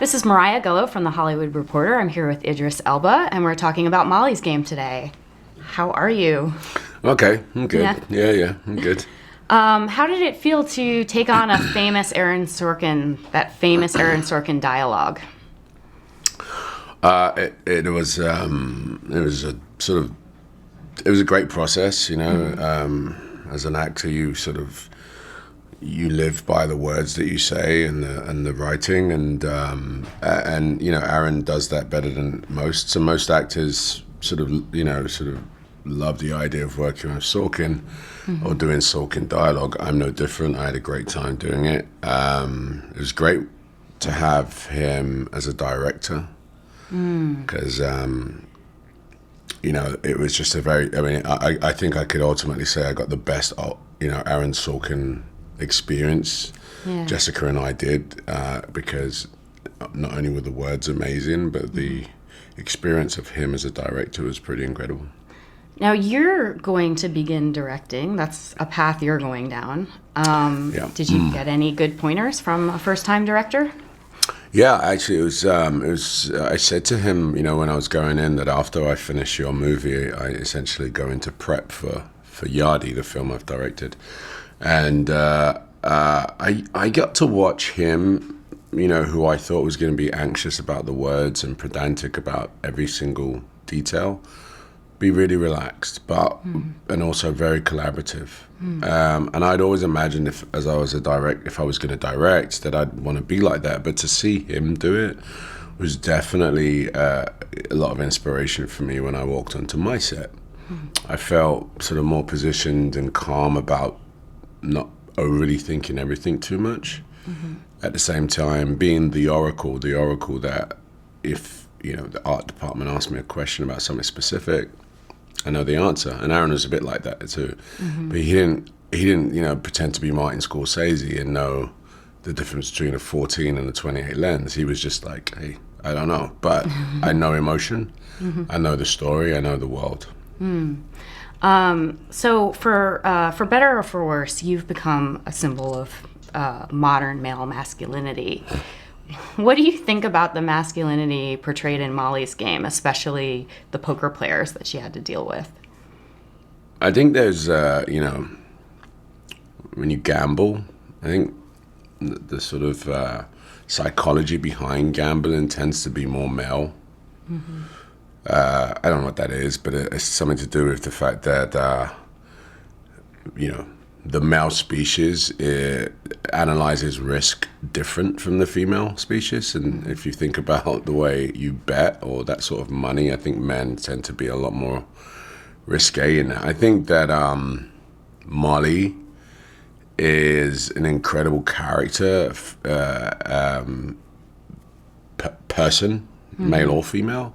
This is Mariah Gullo from The Hollywood Reporter. I'm here with Idris Elba, and we're talking about Molly's Game today. How are you? Okay, I'm good. Yeah, I'm good. How did it feel to take on that famous Aaron Sorkin dialogue? It was a great process, you know. As an actor, you live by the words that you say and the writing, and you know, Aaron does that better than most. So most actors sort of love the idea of working with Sorkin or doing Sorkin dialogue. I'm no different. I had a great time doing it. It was great to have him as a director because you know, it was just I think I could ultimately say I got the best Aaron Sorkin experience. Jessica and I did because not only were the words amazing, but the experience of him as a director was pretty incredible. Now you're going to begin directing. That's a path you're going down. Did you get any good pointers from a first-time director? Yeah, actually, it was. I said to him, you know, when I was going in, that after I finish your movie, I essentially go into prep for Yardie, the film I've directed, and I got to watch him, you know, who I thought was going to be anxious about the words and pedantic about every single detail, be really relaxed, and also very collaborative. And I'd always imagined if I was going to direct, that I'd want to be like that. But to see him do it was definitely a lot of inspiration for me when I walked onto my set. I felt sort of more positioned and calm about not overly thinking everything too much. At the same time, being the oracle that if, you know, the art department asked me a question about something specific, I know the answer. And Aaron was a bit like that too. But he didn't, you know, pretend to be Martin Scorsese and know the difference between a 14 and a 28 lens. He was just like, hey, I don't know, but I know emotion. I know the story. I know the world. So for better or for worse, you've become a symbol of modern male masculinity. What do you think about the masculinity portrayed in Molly's Game, especially the poker players that she had to deal with? I think there's, you know, when you gamble, I think the sort of psychology behind gambling tends to be more male. I don't know what that is, but it's something to do with the fact that, you know, the male species analyzes risk different from the female species. And if you think about the way you bet or that sort of money, I think men tend to be a lot more risque in that. I think that Molly is an incredible character, person, male or female.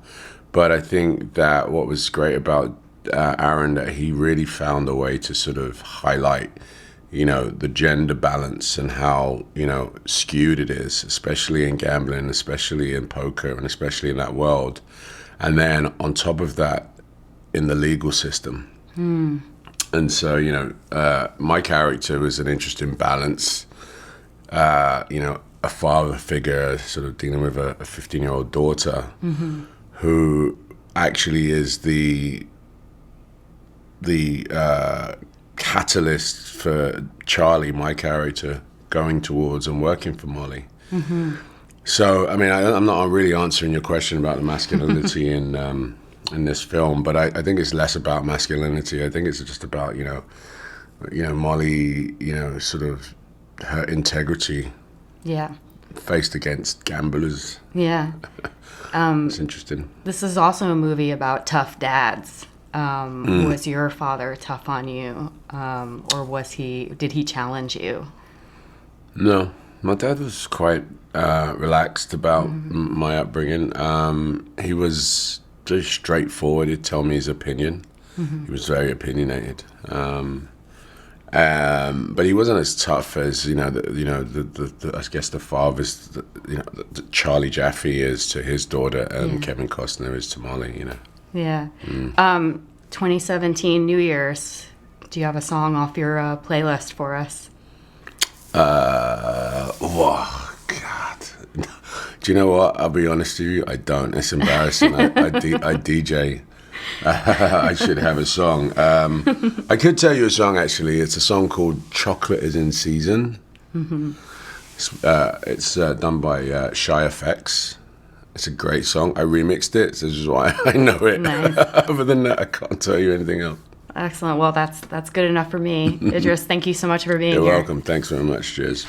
But I think that what was great about Aaron, that he really found a way to sort of highlight, you know, the gender balance and how, you know, skewed it is, especially in gambling, especially in poker, and especially in that world. And then on top of that, in the legal system. And so, you know, my character was an interesting balance. You know, a father figure sort of dealing with a 15-year-old daughter who actually is the catalyst for Charlie, my character, going towards and working for Molly. So, I mean, I'm not really answering your question about the masculinity in this film, but I think it's less about masculinity. I think it's just about, you know, Molly, you know, sort of her integrity. Faced against gamblers. It's interesting. This is also a movie about tough dads. Was your father tough on you, or did he challenge you? No, my dad was quite relaxed about my upbringing. He was very straightforward. He'd tell me his opinion. He was very opinionated. But he wasn't as tough as, you know, I guess the father's, you know, the Charlie Jaffe is to his daughter, and Kevin Costner is to Molly, you know. 2017 New Year's. Do you have a song off your playlist for us? Oh God! Do you know what? I'll be honest with you, I don't. It's embarrassing. I DJ. I should have a song. I could tell you a song, actually. It's a song called Chocolate is in Season. Mm-hmm. It's done by Shy FX. It's a great song. I remixed it, so this is why I know it. Nice. Other than that, I can't tell you anything else. Excellent. Well, that's good enough for me. Idris, thank you so much for being You're here. welcome. Thanks very much. Cheers.